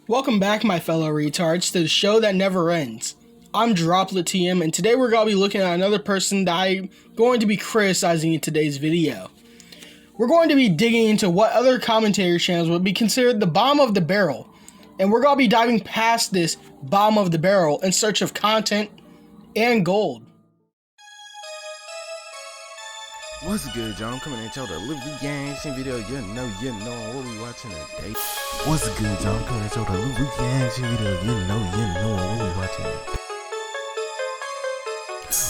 Welcome back, my fellow retards, to the show that never ends. I'm Droplet TM, and today we're going to be looking at another person that I'm going to be criticizing in today's video. We're going to be digging into what other commentary channels would be considered the bottom of the barrel, and we're going to be diving past this bottom of the barrel in search of content and gold. What's good, y'all? I'm coming at y'all with a little reaction video. You know what we watching today. What's good, y'all? I'm coming at y'all with a little reaction video. You know what we watching today.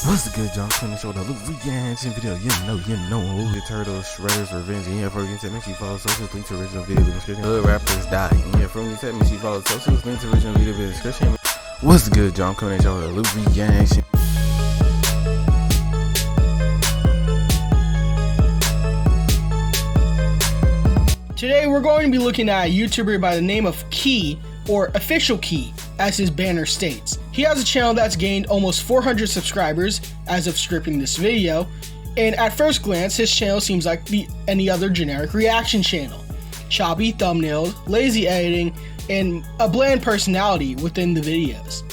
What's good, y'all? I'm coming at y'all with a little reaction video. You know the Turtles, Shredder's Revenge. And yeah, for you, me, she follows socials, link to original video in the description. Hood rappers die. And yeah, from you, me, she follows socials, link to original video in the description. What's good, y'all? I'm coming at y'all with a little reaction. Today we're going to be looking at a YouTuber by the name of Key, or OfficialKey, as his banner states. He has a channel that's gained almost 400 subscribers as of scripting this video, and at first glance his channel seems like any other generic reaction channel. Choppy thumbnails, lazy editing, and a bland personality within the videos.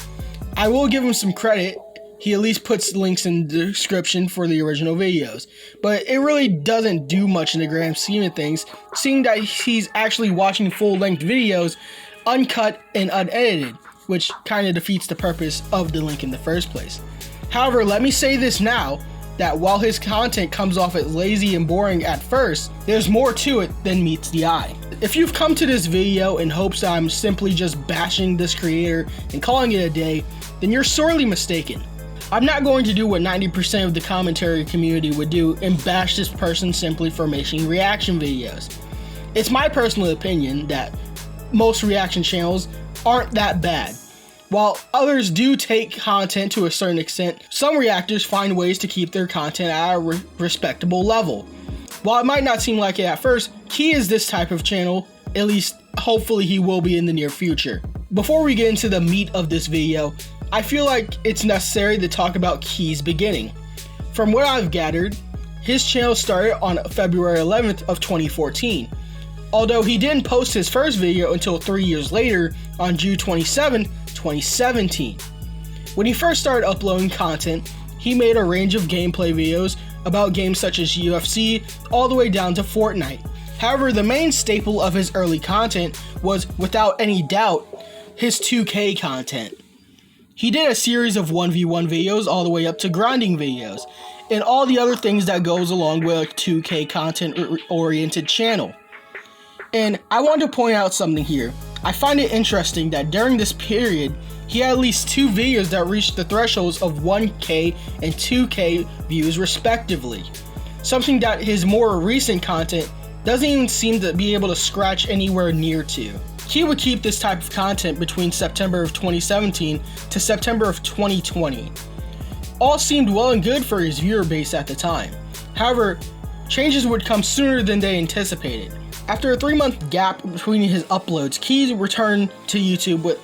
I will give him some credit. He at least puts links in the description for the original videos, but it really doesn't do much in the grand scheme of things, seeing that he's actually watching full-length videos uncut and unedited, which kind of defeats the purpose of the link in the first place. However, let me say this now, that while his content comes off as lazy and boring at first, there's more to it than meets the eye. If you've come to this video in hopes that I'm simply just bashing this creator and calling it a day, then you're sorely mistaken. I'm not going to do what 90% of the commentary community would do and bash this person simply for making reaction videos. It's my personal opinion that most reaction channels aren't that bad. While others do take content to a certain extent, some reactors find ways to keep their content at a respectable level. While it might not seem like it at first, Key is this type of channel, at least hopefully he will be in the near future. Before we get into the meat of this video, I feel like it's necessary to talk about Key's beginning. From what I've gathered, his channel started on February 11th of 2014, although he didn't post his first video until 3 years later on June 27, 2017. When he first started uploading content, he made a range of gameplay videos about games such as UFC all the way down to Fortnite. However, the main staple of his early content was, without any doubt, his 2K content. He did a series of 1v1 videos all the way up to grinding videos, and all the other things that goes along with a 2K content-oriented channel. And I want to point out something here. I find it interesting that during this period, he had at least 2 videos that reached the thresholds of 1K and 2K views respectively. Something that his more recent content doesn't even seem to be able to scratch anywhere near to. He would keep this type of content between September of 2017 to September of 2020. All seemed well and good for his viewer base at the time. However, changes would come sooner than they anticipated. After a 3-month gap between his uploads, Key's return to YouTube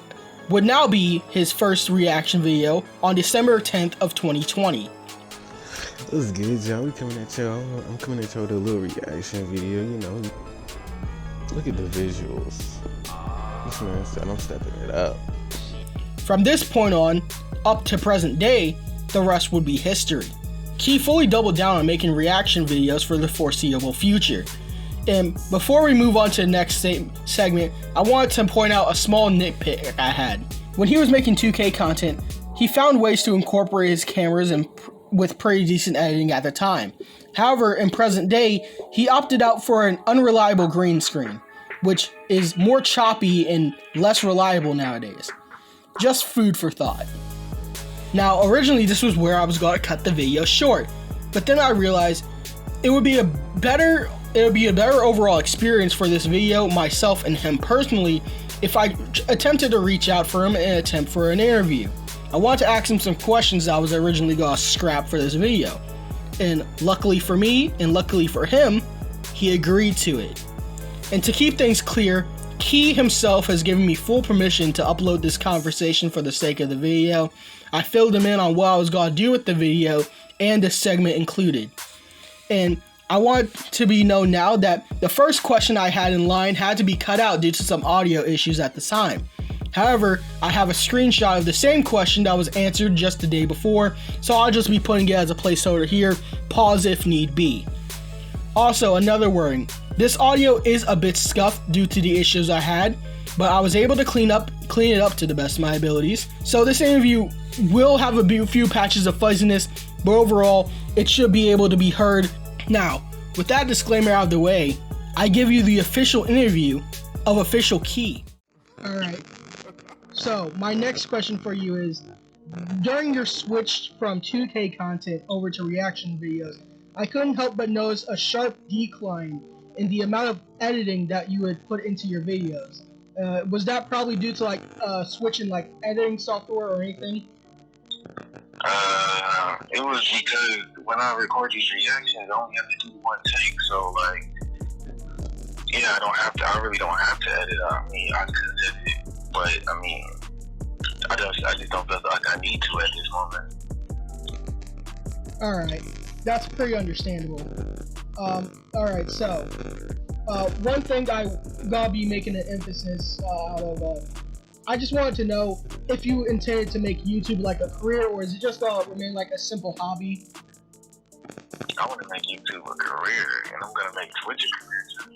would now be his first reaction video on December 10th of 2020. What's good, y'all? I'm coming at y'all with a little reaction video, you know. Look at the visuals. This man said I'm stepping it up. From this point on, up to present day, the rest would be history. Key fully doubled down on making reaction videos for the foreseeable future. And before we move on to the next segment, I wanted to point out a small nitpick I had. When he was making 2K content, he found ways to incorporate his cameras and with pretty decent editing at the time. However, in present day, he opted out for an unreliable green screen, which is more choppy and less reliable nowadays. Just food for thought. Now, originally this was where I was going to cut the video short, but then I realized it would be a better overall experience for this video, myself and him personally, if I attempted to reach out for him and attempt for an interview. I wanted to ask him some questions that I was originally going to scrap for this video. And luckily for me, and luckily for him, he agreed to it. And to keep things clear, Key himself has given me full permission to upload this conversation for the sake of the video. I filled him in on what I was going to do with the video, and this segment included. And I want to be known now that the first question I had in line had to be cut out due to some audio issues at the time. However, I have a screenshot of the same question that was answered just the day before, so I'll just be putting it as a placeholder here, pause if need be. Also, another warning, this audio is a bit scuffed due to the issues I had, but I was able to clean it up to the best of my abilities. So this interview will have a few patches of fuzziness, but overall, it should be able to be heard. Now, with that disclaimer out of the way, I give you the official interview of OfficialKey. Alright, so my next question for you is, during your switch from 2K content over to reaction videos, I couldn't help but notice a sharp decline in the amount of editing that you would put into your videos. Was that probably due to switching editing software or anything? It was because when I record these reactions, I only have to do one take, so I really don't have to edit. I mean, I could edit it, but I mean, I just don't feel like I need to at this moment. Alright, that's pretty understandable. Alright, so, one thing I gotta be making an emphasis out of, I just wanted to know if you intended to make YouTube like a career, or is it just gonna remain like a simple hobby? I want to make YouTube a career, and I'm gonna make Twitch a career too.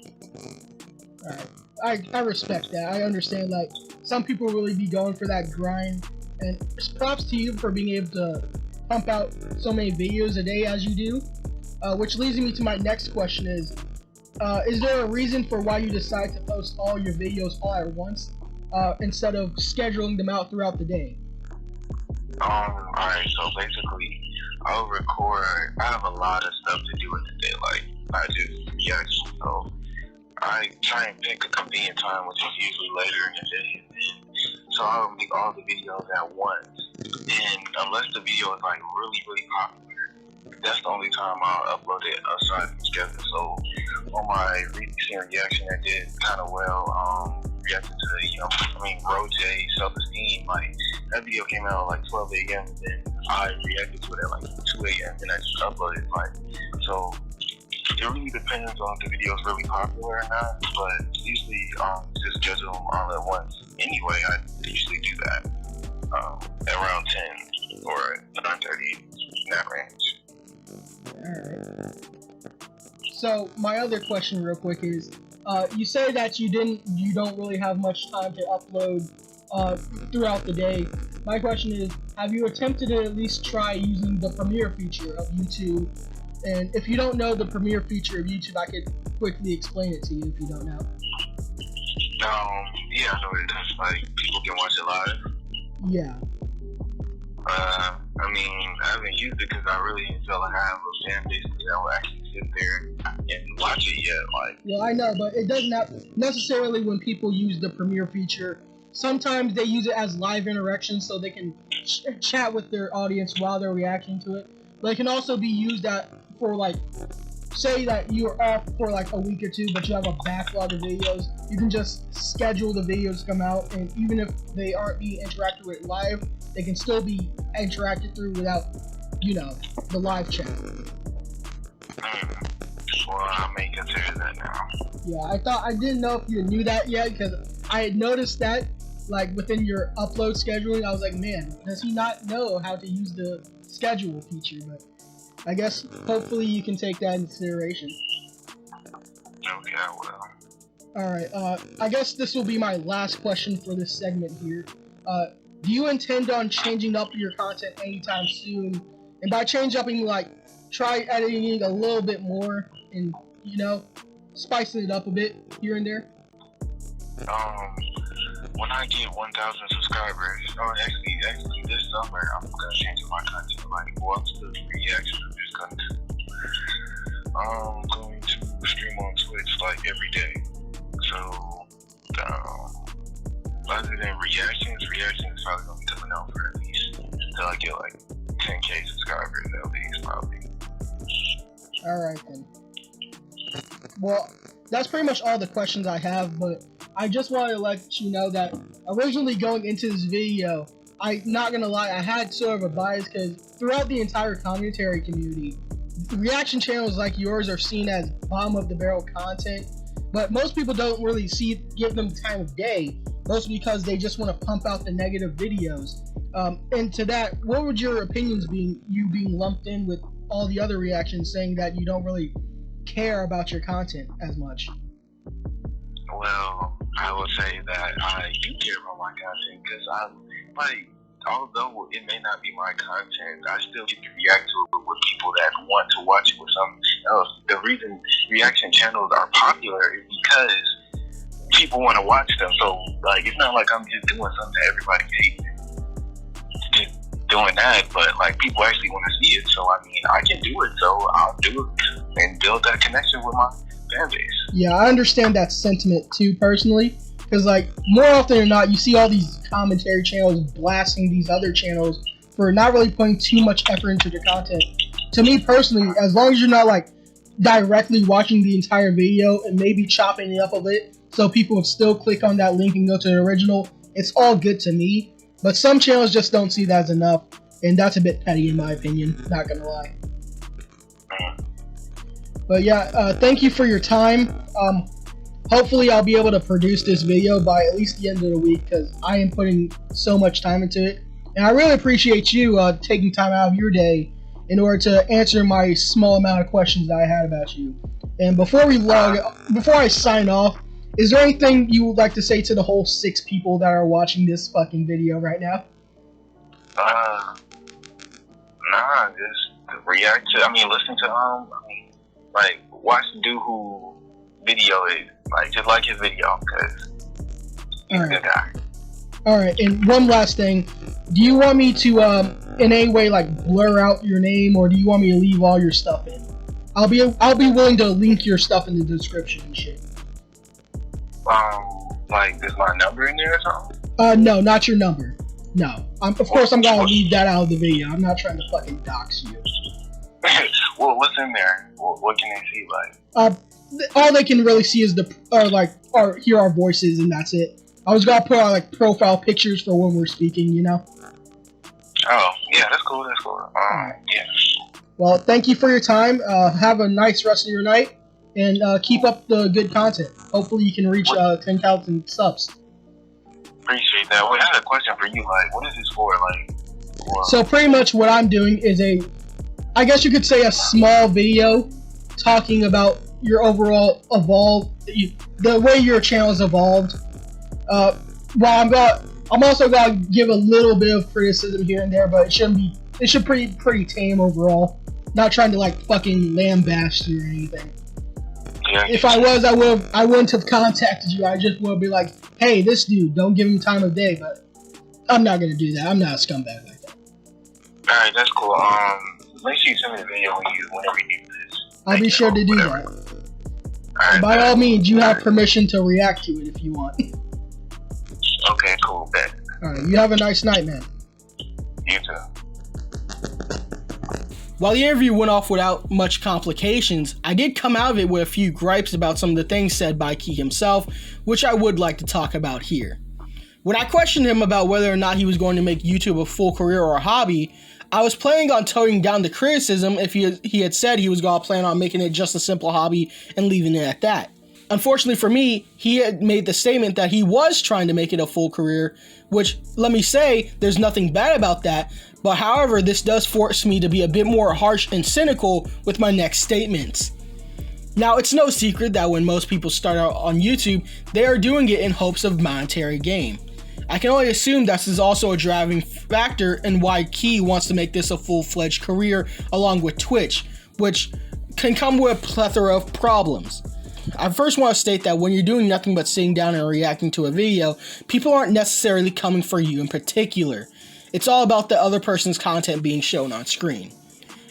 Alright, I respect that. I understand, some people really be going for that grind, and props to you for being able to pump out so many videos a day as you do, which leads me to my next question is there a reason for why you decide to post all your videos all at once, instead of scheduling them out throughout the day? Alright, so basically, I'll record, I have a lot of stuff to do in the day, I do reactions, so I try and pick a convenient time, which is usually later in the day, so I'll make all the videos at once, and unless the video is really, really popular, that's the only time I'll upload it aside from schedule. So on my recent reaction that did kind of well, reacting to Rotate, Self-Esteem, that video came out at 12 a.m. and then I reacted to it at 2 a.m. and I just uploaded so it really depends on if the video is really popular or not, but usually just schedule them all at once. Anyway, I usually do that around 10 or 9:30, in that range. Alright. So my other question real quick is, you say that you don't really have much time to upload throughout the day. My question is, have you attempted to at least try using the premiere feature of YouTube? And if you don't know the premiere feature of YouTube, I could quickly explain it to you if you don't know. Yeah, I know what it is. People can watch it live. Yeah. I mean, I haven't used it because I really didn't feel like I have a fan base that will actually sit there and watch it yet. Well, I know, but it doesn't necessarily when people use the premiere feature. Sometimes they use it as live interaction so they can chat with their audience while they're reacting to it. But it can also be used for say that you're off for a week or two, but you have a backlog of videos. You can just schedule the videos to come out, and even if they aren't being interacted with live, they can still be interacted through without, the live chat. Well, I may consider that now. Yeah, I didn't know if you knew that yet, because I had noticed that, within your upload scheduling. I was like, man, does he not know how to use the schedule feature? But I guess hopefully you can take that into consideration. Okay, I will. Alright, I guess this will be my last question for this segment here. Do you intend on changing up your content anytime soon? And by change up, I mean try editing a little bit more and, spicing it up a bit here and there? When I get 1,000 subscribers, or actually this summer, I'm gonna change my content. I'm still doing reactions of this content. I'm going to stream on Twitch every day. So, other than reactions is probably gonna be coming out for at least until I get 10K subscribers at least, probably. Alright then. Well, that's pretty much all the questions I have, but I just wanted to let you know that originally going into this video, I'm not gonna lie, I had sort of a bias because throughout the entire commentary community, reaction channels like yours are seen as bottom of the barrel content, but most people don't really give them the time of day, mostly because they just want to pump out the negative videos. And to that, what would your opinions be, you being lumped in with all the other reactions saying that you don't really care about your content as much? Well, I would say that I do care about my content because although it may not be my content, I still get to react to it with people that want to watch it with something else. The reason reaction channels are popular is because people want to watch them. So, like, it's not like I'm just doing something that everybody hates. Just doing that, but, like, people actually want to see it. So, I mean, I can do it, so I'll do it and build that connection with my fan base. Yeah, I understand that sentiment, too, personally. Because, like, more often than not, you see all these commentary channels blasting these other channels for not really putting too much effort into their content. To me, personally, as long as you're not, like, directly watching the entire video and maybe chopping it up a bit so people would still click on that link and go to the original, it's all good to me. But some channels just don't see that as enough, and that's a bit petty in my opinion, not gonna lie. But yeah, thank you for your time. Hopefully I'll be able to produce this video by at least the end of the week, because I am putting so much time into it. And I really appreciate you taking time out of your day in order to answer my small amount of questions that I had about you. And before I sign off, is there anything you would like to say to the whole 6 people that are watching this fucking video right now? Nah, just react to, listen to like, watch the dude who video is. Like, just like his video, because he's a good guy. Alright, and one last thing. Do you want me to, in any way, like, blur out your name, or do you want me to leave all your stuff in? I'll be willing to link your stuff in the description and shit. Like, is my number in there or something? No, not your number. No. Of course I'm gonna leave that out of the video. I'm not trying to fucking dox you. Well, what's in there? What can they see, like? All they can really see is hear our voices, and that's it. I was gonna put out, like, profile pictures for when we're speaking, you know? Oh, yeah, that's cool, yeah. Well, thank you for your time. Have a nice rest of your night, and keep up the good content. Hopefully you can reach 10,000 subs. Appreciate that. Well, I had a question for you, like, what is this for, like? So pretty much what I'm doing is I guess you could say a small video talking about your overall the way your channel has evolved. I'm also gonna give a little bit of criticism here and there, but it should be pretty tame overall. Not trying to, like, fucking lambaste you or anything. Yeah. If I was, I wouldn't have contacted you. I just would be like, hey, this dude, don't give him time of day. But I'm not gonna do that. I'm not a scumbag like that. Alright, that's cool. Make sure you send me the video whenever you do this. I'll be sure to do that. Alright, by all means, you have permission to react to it if you want. Okay, cool, bet. Alright, you have a nice night, man. You too. While the interview went off without much complications, I did come out of it with a few gripes about some of the things said by Key himself, which I would like to talk about here. When I questioned him about whether or not he was going to make YouTube a full career or a hobby, I was planning on toning down the criticism if he had said he was going to plan on making it just a simple hobby and leaving it at that. Unfortunately for me, he had made the statement that he was trying to make it a full career, which, let me say, there's nothing bad about that, but however, this does force me to be a bit more harsh and cynical with my next statements. Now, it's no secret that when most people start out on YouTube, they are doing it in hopes of monetary gain. I can only assume this is also a driving factor in why Key wants to make this a full-fledged career along with Twitch, which can come with a plethora of problems. I first want to state that when you're doing nothing but sitting down and reacting to a video, people aren't necessarily coming for you in particular. It's all about the other person's content being shown on screen.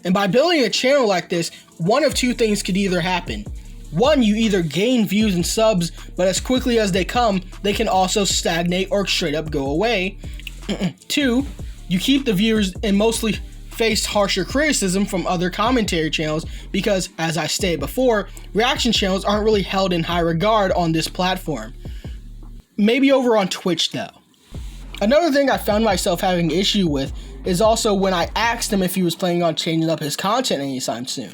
And by building a channel like this, one of two things could either happen. One, you either gain views and subs, but as quickly as they come, they can also stagnate or straight up go away. Two, you keep the viewers and mostly face harsher criticism from other commentary channels because, as I stated before, reaction channels aren't really held in high regard on this platform. Maybe over on Twitch though. Another thing I found myself having issue with is also when I asked him if he was planning on changing up his content anytime soon.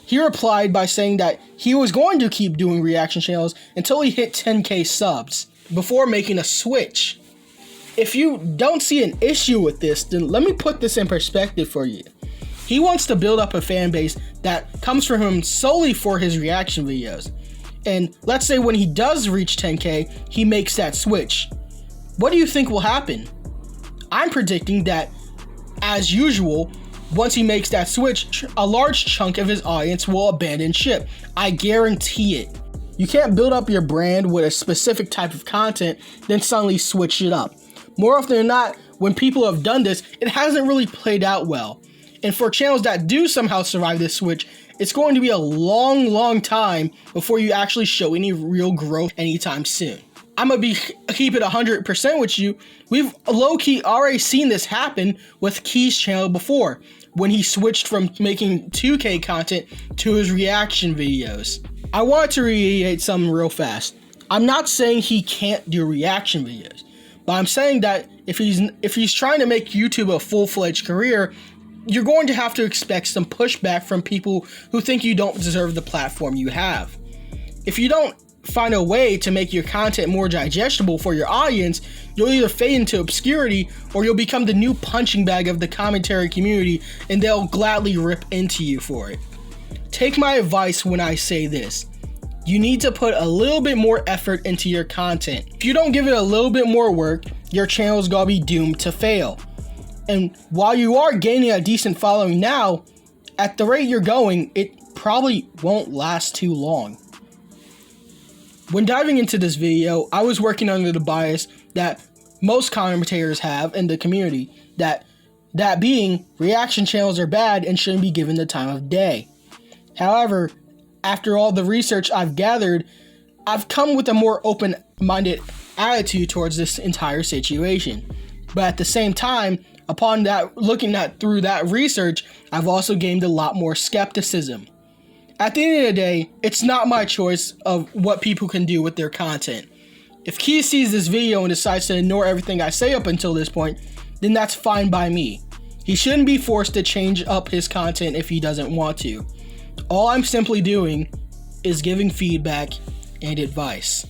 He replied by saying that he was going to keep doing reaction channels until he hit 10k subs before making a switch. If you don't see an issue with this, then let me put this in perspective for you. He wants to build up a fan base that comes from him solely for his reaction videos. And let's say when he does reach 10k, he makes that switch. What do you think will happen? I'm predicting that, as usual, once he makes that switch, a large chunk of his audience will abandon ship. I guarantee it. You can't build up your brand with a specific type of content, then suddenly switch it up. More often than not, when people have done this, it hasn't really played out well. And for channels that do somehow survive this switch, it's going to be a long time before you actually show any real growth anytime soon. I'm gonna keep it 100% with you. We've low-key already seen this happen with Key's channel before, when he switched from making 2K content to his reaction videos. I want to reiterate something real fast. I'm not saying he can't do reaction videos, but I'm saying that if he's trying to make YouTube a full-fledged career, you're going to have to expect some pushback from people who think you don't deserve the platform you have. If you don't find a way to make your content more digestible for your audience, you'll either fade into obscurity or you'll become the new punching bag of the commentary community and they'll gladly rip into you for it. Take my advice when I say this. You need to put a little bit more effort into your content. If you don't give it a little bit more work, your channel is gonna be doomed to fail. And while you are gaining a decent following now, at the rate you're going, it probably won't last too long. When diving into this video, I was working under the bias that most commentators have in the community, that being reaction channels are bad and shouldn't be given the time of day. However, after all the research I've gathered, I've come with a more open-minded attitude towards this entire situation. But at the same time, upon that, through that research, I've also gained a lot more skepticism. At the end of the day, it's not my choice of what people can do with their content. If Key sees this video and decides to ignore everything I say up until this point, then that's fine by me. He shouldn't be forced to change up his content if he doesn't want to. All I'm simply doing is giving feedback and advice.